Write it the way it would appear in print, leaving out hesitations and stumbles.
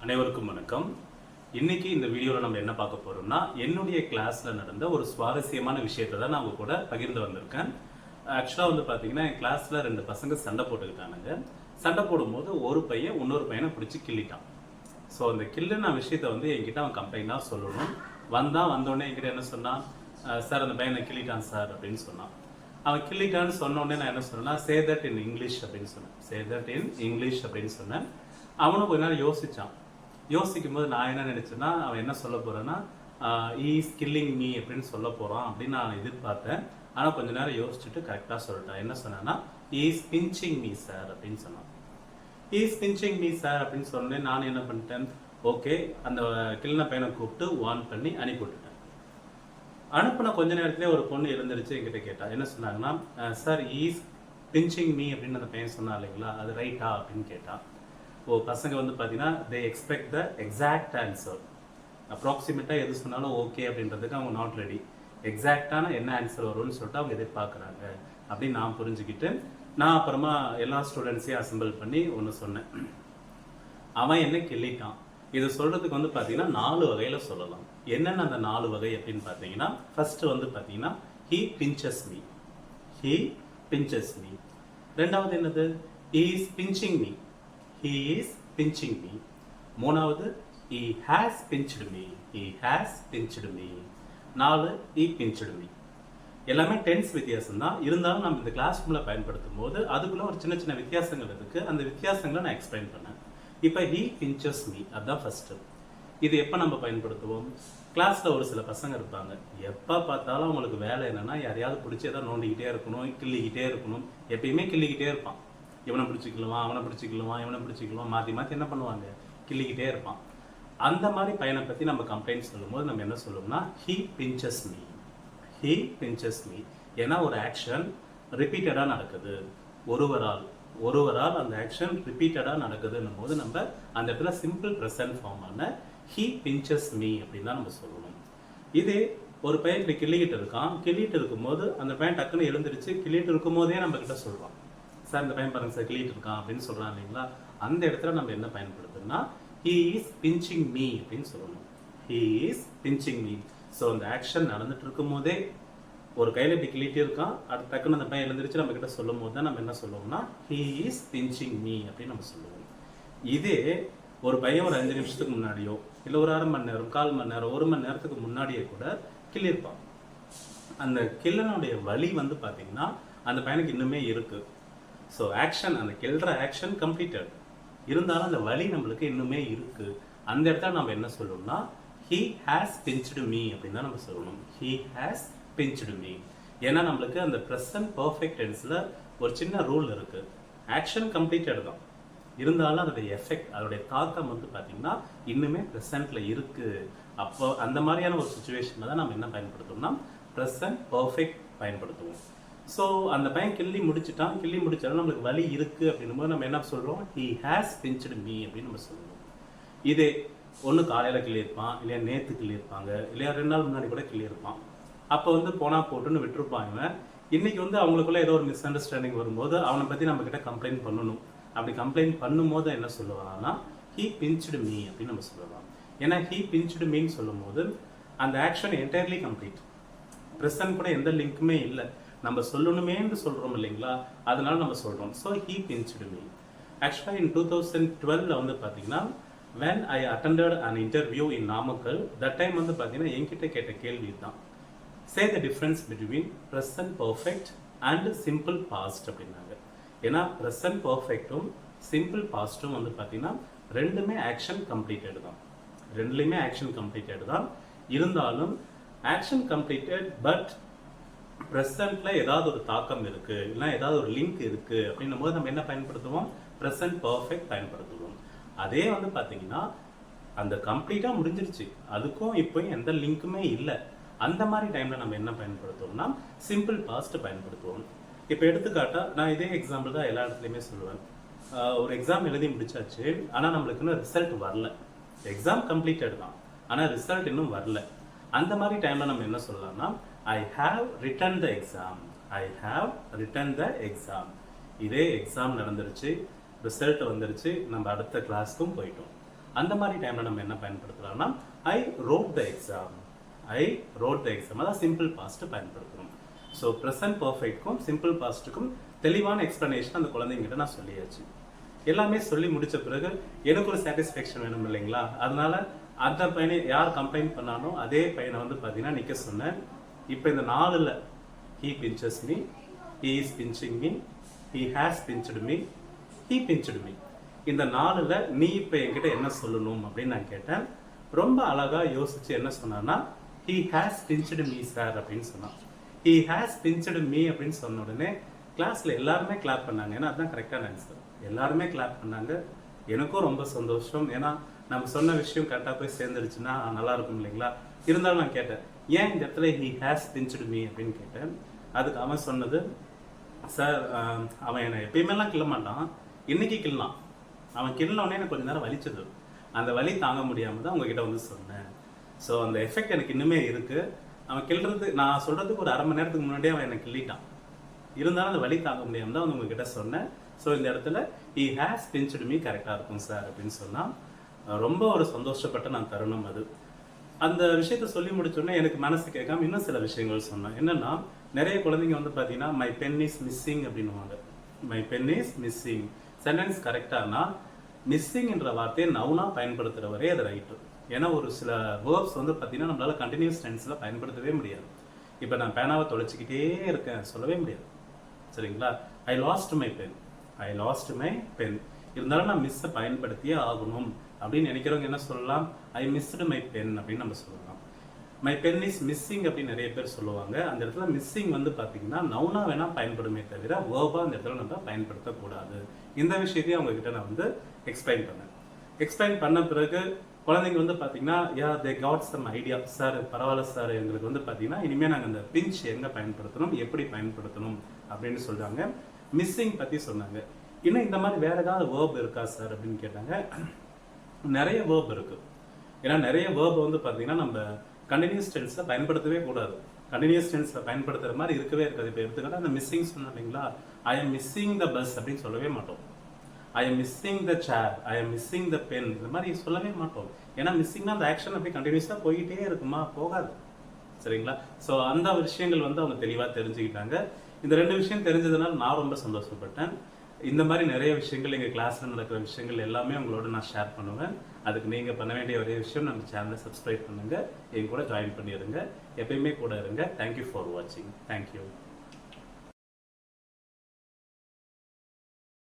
அனைவருக்கும் வணக்கம். இன்னைக்கு இந்த வீடியோவில் நம்ம என்ன பார்க்க போறோம்னா, என்னுடைய கிளாஸ்ல நடந்த ஒரு சுவாரஸ்யமான விஷயத்தை தான் நான் உங்க கூட பகிர்ந்து வந்திருக்கேன். ஆக்சுவலாக வந்து பார்த்தீங்கன்னா, என் கிளாஸ்ல 2 பசங்க சண்டை போட்டுக்கிட்டானுங்க. சண்டை போடும்போது ஒரு பையன் இன்னொரு பையனை பிடிச்சி கிள்ளிட்டான். ஸோ அந்த கில்லுன விஷயத்தை வந்து என்கிட்ட அவன் கம்ப்ளைண்டாக சொல்லணும். வந்தோடனே என்கிட்ட என்ன சொன்னான், சார் அந்த பையனை கிள்ளிட்டான் சார் அப்படின்னு சொன்னான். அவன் கிள்ளிட்டான்னு சொன்னோடனே நான் என்ன சொன்னேன்னா, சே தட் இன் இங்கிலீஷ் அப்படின்னு சொன்னேன். சே தட் இன் இங்கிலீஷ் அப்படின்னு சொன்னேன். அவனும் கொஞ்ச நேரம் யோசிச்சான். யோசிக்கும் போது நான் என்ன நினைச்சேன்னா, அவன் என்ன சொல்ல போறேன்னா, இஸ் கில்லிங் மீ அப்படின்னு சொல்ல போறான் அப்படின்னு நான் எதிர்பார்த்தேன். ஆனால் கொஞ்ச நேரம் யோசிச்சுட்டு கரெக்டாக சொல்லிட்டான். என்ன சொன்னான்னா, இஸ் பிஞ்சிங் மீ சார் அப்படின்னு சொன்னான். இஸ் பிஞ்சிங் மீ சார் அப்படின்னு சொன்னேன். நான் என்ன பண்ணிட்டேன், ஓகே அந்த கிள்ளின பையனை கூப்பிட்டு வார்ன் பண்ணி அனுப்பி விட்டுட்டேன். அனுப்பின கொஞ்ச நேரத்திலே ஒரு பொண்ணு எழுந்திருச்சு என்கிட்ட கேட்டா. என்ன சொன்னாங்கன்னா, சார் இஸ் பிஞ்சிங் மீ அப்படின்னு அந்த பையன் சொன்னா இல்லைங்களா, அது ரைட்டா அப்படின்னு கேட்டான். பசங்க வந்து பார்த்தீங்கன்னா, தே எக்ஸ்பெக்ட் த எக்ஸாக்ட் ஆன்சர். அப்ராக்சிமேட்டாக எது சொன்னாலும் ஓகே அப்படின்றதுக்கு அவங்க நாட் ரெடி. எக்ஸாக்டான என்ன ஆன்சர் வரும்னு சொல்லிட்டு அவங்க எதிர்பார்க்குறாங்க அப்படின்னு நான் புரிஞ்சுக்கிட்டு, நான் அப்புறமா எல்லா ஸ்டூடெண்ட்ஸையும் அசம்பிள் பண்ணி ஒன்று சொன்னேன். அவன் என்ன கிள்ளிட்டான். இது சொல்கிறதுக்கு வந்து பார்த்தீங்கன்னா 4 வகையில் சொல்லலாம். என்னென்ன அந்த 4 வகை அப்படின்னு பார்த்தீங்கன்னா, ஃபர்ஸ்ட் வந்து பார்த்தீங்கன்னா, he pinches me. He pinches me. ரெண்டாவது என்னது, he is pinching me. He is pinching me. மூணாவது, he has pinched me. He has pinched me. 4, he pinched me. எல்லாமே டென்ஸ் வித்தியாசம் தான். இருந்தாலும் நம்ம இந்த கிளாஸ் ரூம்ல பயன்படுத்தும் போது அதுக்குள்ள ஒரு சின்ன சின்ன வித்தியாசங்கள் இருக்கு. அந்த வித்தியாசங்களை நான் எக்ஸ்பிளைன் பண்ணேன். இப்போ he pinches me அதுதான் ஃபர்ஸ்ட். இது எப்போ நம்ம பயன்படுத்துவோம்? கிளாஸ்ல ஒரு சில பசங்க இருப்பாங்க, எப்போ பார்த்தாலும் அவங்களுக்கு வேலை என்னன்னா, யாரையாவது பிடிச்சி ஏதாவது நோண்டிக்கிட்டே இருக்கணும், கிள்ளிக்கிட்டே இருக்கணும். எப்பயுமே கிள்ளிக்கிட்டே இருப்பான். இவனை பிடிச்சிக்கலுமா, அவனை பிடிச்சிக்கலுமா, இவனை பிடிச்சிக்கலுமா, மாற்றி என்ன பண்ணுவாங்க, கிள்ளிக்கிட்டே இருப்பான். அந்த மாதிரி பையனை பற்றி நம்ம கம்ப்ளைண்ட் சொல்லும்போது நம்ம என்ன சொல்லுவோம்னா, he pinches me. He pinches me. ஏன்னா ஒரு ஆக்ஷன் ரிப்பீட்டடாக நடக்குது. ஒருவரால் அந்த ஆக்ஷன் ரிப்பீட்டடாக நடக்குதுன்னும் போது நம்ம அந்த இடத்துல சிம்பிள் ப்ரெசன்ட் ஃபார்மான ஹீ பிஞ்சஸ் மீ அப்படின்னு தான் நம்ம சொல்லணும். இதே ஒரு பையன் இப்படி கிள்ளிக்கிட்டு இருக்கும்போது அந்த பையன் டக்குன்னு எழுந்திருச்சு கிள்ளிட்டு இருக்கும் போதே நம்ம கிட்ட சொல்கிறான், சார் இந்த பையன் பாருங்க சார் கிள்ளிட்டு இருக்கான் அப்படின்னு சொல்றான் இல்லைங்களா. அந்த இடத்துல நம்ம என்ன பயன்படுத்தணும்னா, he is pinching me அப்படின்னு சொல்லணும். he is pinching me. So அந்த ஆக்ஷன் நடந்துட்டு இருக்கும் போதே ஒரு கையில இப்படி கிள்ளிட்டு இருக்கான், அடுத்த டக்குன்னு அந்த பையன் எழுந்திரிச்சு நம்ம கிட்ட சொல்லும் போது தான் நம்ம என்ன சொல்லுவோம்னா, he is pinching me அப்படின்னு நம்ம சொல்லுவோம். இதே ஒரு பையன் ஒரு 5 நிமிஷத்துக்கு முன்னாடியோ இல்லை ஒரு 1/2 மணி நேரம், 1/4 மணி நேரம், 1 மணி நேரத்துக்கு முன்னாடியே கூட கிள்ளிருப்பான். அந்த கிள்ளனுடைய வலி வந்து பார்த்தீங்கன்னா அந்த பையனுக்கு இன்னுமே இருக்கு. ஸோ ஆக்ஷன், அந்த கிள்ற ஆக்ஷன் கம்ப்ளீட்டட் இருந்தாலும் அந்த வலி நம்மளுக்கு இன்னுமே இருக்கு. அந்த இடத்துல நம்ம என்ன சொல்லணும்னா, he has pinched me அப்படின்னு தான் நம்ம சொல்லணும். he has pinched me. ஏன்னா நம்மளுக்கு அந்த ப்ரெசன்ட் பர்ஃபெக்ட் டென்ஸில் ஒரு சின்ன ரூல் இருக்கு. ஆக்ஷன் கம்ப்ளீட்டட் தான் இருந்தாலும் அதோடைய எஃபெக்ட், அதோடைய தாக்கம் வந்து பார்த்தீங்கன்னா இன்னுமே ப்ரெசன்ட்ல இருக்கு. அப்போ அந்த மாதிரியான ஒரு சுச்சுவேஷனில் தான் நம்ம என்ன பயன்படுத்தணும்னா, ப்ரெசன்ட் பர்ஃபெக்ட் பயன்படுத்துவோம். ஸோ அந்த பையன் கிள்ளி முடிச்சாலும் நம்மளுக்கு வலி இருக்குது அப்படின்னும் போது நம்ம என்ன சொல்கிறோம், he has pinched me அப்படின்னு நம்ம சொல்லுவோம். இதே ஒன்று காலையில் கிள்ளியிருப்பான், இல்லையா நேற்று கிள்ளியிருப்பாங்க, இல்லையா 2 நாள் முன்னாடி கூட கிள்ளியிருப்பான். அப்போ வந்து போனால் போட்டுன்னு விட்டுருப்பான். இவன் இன்னைக்கு வந்து அவங்களுக்குள்ள ஏதோ ஒரு மிஸ் அண்டர்ஸ்டாண்டிங் வரும்போது அவனை பற்றி நம்ம கிட்ட கம்ப்ளைண்ட் பண்ணணும். அப்படி கம்ப்ளைண்ட் பண்ணும்போது என்ன சொல்லுவாங்கன்னா, he pinched me அப்படின்னு நம்ம சொல்லலாம். ஏன்னா he pinched meன்னு சொல்லும் போது அந்த ஆக்ஷன் என்டையர்லி கம்ப்ளீட், ப்ரெசன்ட் கூட எந்த லிங்க்குமே இல்லை. நம்ம சொல்லணுமேன்னு சொல்கிறோம் இல்லைங்களா, அதனால நம்ம சொல்கிறோம். So he pinched me. ஆக்சுவலாக இன் 2012 வந்து பார்த்தீங்கன்னா, when I attended an interview in Namakkal, that time வந்து பார்த்தீங்கன்னா என்கிட்ட கேட்ட கேள்வி தான், say the difference between present perfect and simple past அப்படின்னாங்க. ஏன்னா ப்ரெசன்ட் பர்ஃபெக்டும் சிம்பிள் பாஸ்ட்டும் வந்து பார்த்தீங்கன்னா ரெண்டுமே ஆக்ஷன் கம்ப்ளீட்டட் தான். ரெண்டுலேயுமே ஆக்ஷன் கம்ப்ளீட்டட் தான். இருந்தாலும் ஆக்ஷன் கம்ப்ளீட்டட் பட் ப்ரெசன்ட்ல ஏதாவது ஒரு தாக்கம் இருக்கு, இல்லைன்னா ஏதாவது ஒரு லிங்க் இருக்கு அப்படின்னும் போது நம்ம என்ன பயன்படுத்துவோம், ப்ரெசன்ட் பர்ஃபெக்ட் பயன்படுத்துவோம். அதே வந்து பார்த்தீங்கன்னா அந்த கம்ப்ளீட்டா முடிஞ்சிருச்சு, அதுக்கும் இப்போயும் எந்த லிங்க்குமே இல்லை, அந்த மாதிரி டைம்ல நம்ம என்ன பயன்படுத்துவோம்னா சிம்பிள் பாஸ்ட் பயன்படுத்துவோம். இப்போ எடுத்துக்காட்டா நான் இதே எக்ஸாம்பிள் தான் எல்லா இடத்துலையுமே சொல்லுவேன். ஒரு எக்ஸாம் எழுதி முடிச்சாச்சு, ஆனால் நம்மளுக்கு இன்னும் ரிசல்ட் வரல. எக்ஸாம் கம்ப்ளீட்டட் தான், ஆனால் ரிசல்ட் இன்னும் வரல. அந்த மாதிரி டைம்ல நம்ம என்ன சொல்லலாம்னா, I have written the exam. I have written the exam. இதே எக்ஸாம் நடந்துருச்சு, ரிசல்ட் வந்துருச்சு, நம்ம அடுத்த கிளாஸ்க்கும் போயிட்டோம். அந்த மாதிரி டைமில் நம்ம என்ன பயன்படுத்தலாம்னா I read the exam, I read the exam, அதான் சிம்பிள் பாஸ்ட் பயன்படுத்தணும். ஸோ ப்ரெசன்ட் பர்ஃபெக்ட்க்கும் சிம்பிள் பாஸ்ட்டுக்கும் தெளிவான எக்ஸ்பிளனேஷன் அந்த குழந்தைங்கிட்ட நான் சொல்லியாச்சு. எல்லாமே சொல்லி முடிச்ச பிறகு எனக்கு ஒரு சாட்டிஸ்ஃபேக்ஷன் வேணும் இல்லைங்களா? அதனால அந்த பையனை யார் கம்ப்ளைண்ட் பண்ணானோ அதே பையனை வந்து பார்த்தீங்கன்னா நிற்க சொன்னேன். இப்போ இந்த 4ல் he pinches me, he is pinching me, he has pinched me, he pinched me. இந்த 4ல் நீ இப்போ என்கிட்ட என்ன சொல்லணும் அப்படின்னு நான் கேட்டேன். ரொம்ப அழகா யோசிச்சு என்ன சொன்னான்னா he has pinched me sir அப்படின்னு சொன்னான். he has pinched me அப்படின்னு சொன்ன உடனே கிளாஸ்ல எல்லாருமே கிளாப் பண்ணாங்க. ஏன்னா அதுதான் கரெக்டான ஆன்சர். எல்லாருமே கிளாப் பண்ணாங்க. எனக்கும் ரொம்ப சந்தோஷம். ஏன்னா நம்ம சொன்ன விஷயம் கரெக்டாக போய் சேர்ந்துருச்சுன்னா நல்லா இருக்கும் இல்லைங்களா? இருந்தாலும் நான் கேட்டேன், ஏன் இந்த இடத்துல he has pinched me அப்படின்னு கேட்டேன். அதுக்கு அவன் சொன்னது, சார் அவன் என்னை எப்பயுமேலாம் கிள்ள மாட்டான், இன்னைக்கு கிள்ளான். அவன் கிள்ளனோடனே எனக்கு கொஞ்ச நேரம் வலிச்சது. அந்த வலி தாங்க முடியாமல் தான் உங்ககிட்ட வந்து சொன்னேன். ஸோ அந்த எஃபெக்ட் எனக்கு இன்னுமே இருக்குது. அவன் கிள்றது நான் சொல்கிறதுக்கு ஒரு 1/2 மணி நேரத்துக்கு முன்னாடியே அவன் என்னை கிள்ளிட்டான். இருந்தாலும் அந்த வலி தாங்க முடியாமல் தான் வந்து உங்ககிட்ட சொன்னேன். ஸோ இந்த இடத்துல he has pinched me கரெக்டாக இருக்கும் சார் அப்படின்னு சொன்னால் ரொம்ப ஒரு சந்தோஷப்பட்ட நான் தருணம் அது. அந்த விஷயத்த சொல்லி முடிச்சோடனே எனக்கு மனசு கேட்காம இன்னும் சில விஷயங்கள் சொன்னேன். என்னன்னா நிறைய குழந்தைங்க வந்து பார்த்தீங்கன்னா மை பென் இஸ் மிஸ்ஸிங் அப்படின்னுவாங்க. My pen is missing sentence கரெக்டானா மிஸ்ஸிங்ன்ற வார்த்தையை நவுனா பயன்படுத்துகிற வரை அது ரைட்டு. ஏன்னா ஒரு சில வேர்ப்ஸ் வந்து பார்த்தீங்கன்னா நம்மளால கண்டினியூஸ் டென்ஸில் பயன்படுத்தவே முடியாது. இப்போ நான் பேனாவை தொலைச்சிக்கிட்டே இருக்கேன் சொல்லவே முடியாது. சரிங்களா? I lost my pen, I lost my pen. இருந்தாலும் நான் மிஸ்ஸை பயன்படுத்தியே ஆகணும் அப்படின்னு நினைக்கிறவங்க என்ன சொல்லலாம்? ஐ மிஸ்டு மை பென் அப்படின்னு நம்ம சொல்லலாம். மை பென் இஸ் மிஸ்ஸிங் அப்படின்னு நிறைய பேர் சொல்லுவாங்க. அந்த இடத்துல மிஸ்ஸிங் வந்து பார்த்தீங்கன்னா நவுனா வேணா பயன்படுமே தவிர வேர்பா அந்த இடத்துல நம்ம பயன்படுத்தக்கூடாது. இந்த விஷயத்தையும் அவங்க கிட்ட நான் வந்து எக்ஸ்பிளைன் பண்ணேன். எக்ஸ்பிளைன் பண்ண பிறகு குழந்தைங்க வந்து பார்த்தீங்கன்னா they got some idea. Sir பரவாயில்ல சார், எங்களுக்கு வந்து பார்த்தீங்கன்னா இனிமேல் நாங்கள் அந்த பிஞ்ச் எங்கே பயன்படுத்தணும், எப்படி பயன்படுத்தணும் அப்படின்னு சொல்கிறாங்க. மிஸ்ஸிங் பற்றி சொன்னாங்க. இன்னும் இந்த மாதிரி வேற ஏதாவது வேர்ப் இருக்கா சார் அப்படின்னு கேட்டாங்க. நிறைய வேர்ப் இருக்கு. ஏன்னா நிறைய வேர்ப் வந்து பார்த்தீங்கன்னா நம்ம கண்டினியூஸ் டென்ஸில் பயன்படுத்தவே கூடாது. கண்டினியூஸ் டென்ஸில் பயன்படுத்துகிற மாதிரி இருக்கவே இருக்காது. இப்போ எடுத்துக்கிட்டா அந்த மிஸ்ஸிங் சொன்னோம் இல்லைங்களா? I am missing the bus அப்படின்னு சொல்லவே மாட்டோம். I am missing the chair, I am missing the pen, இந்த மாதிரி சொல்லவே மாட்டோம். ஏன்னா மிஸ்ஸிங்னா அந்த ஆக்ஷன் அப்படியே கண்டினியூஸாக போயிட்டே இருக்குமா? போகாது. சரிங்களா? ஸோ அந்த விஷயங்கள் வந்து அவங்க தெளிவாக தெரிஞ்சுக்கிட்டாங்க. இந்த 2 விஷயம் தெரிஞ்சதுனால நான் ரொம்ப சந்தோஷப்பட்டேன். இந்த மாதிரி நிறைய விஷயங்கள் எங்கள் கிளாஸில் நடக்கிற விஷயங்கள் எல்லாமே உங்களோட நான் ஷேர் பண்ணுவேன். அதுக்கு நீங்கள் பண்ண வேண்டிய ஒரே விஷயம் நம்ம சேனலை சப்ஸ்கிரைப் பண்ணுங்கள், என் கூட ஜாயின் பண்ணிடுங்க, எப்பயுமே கூட இருங்க. தேங்க்யூ ஃபார் வாட்சிங். தேங்க்யூ.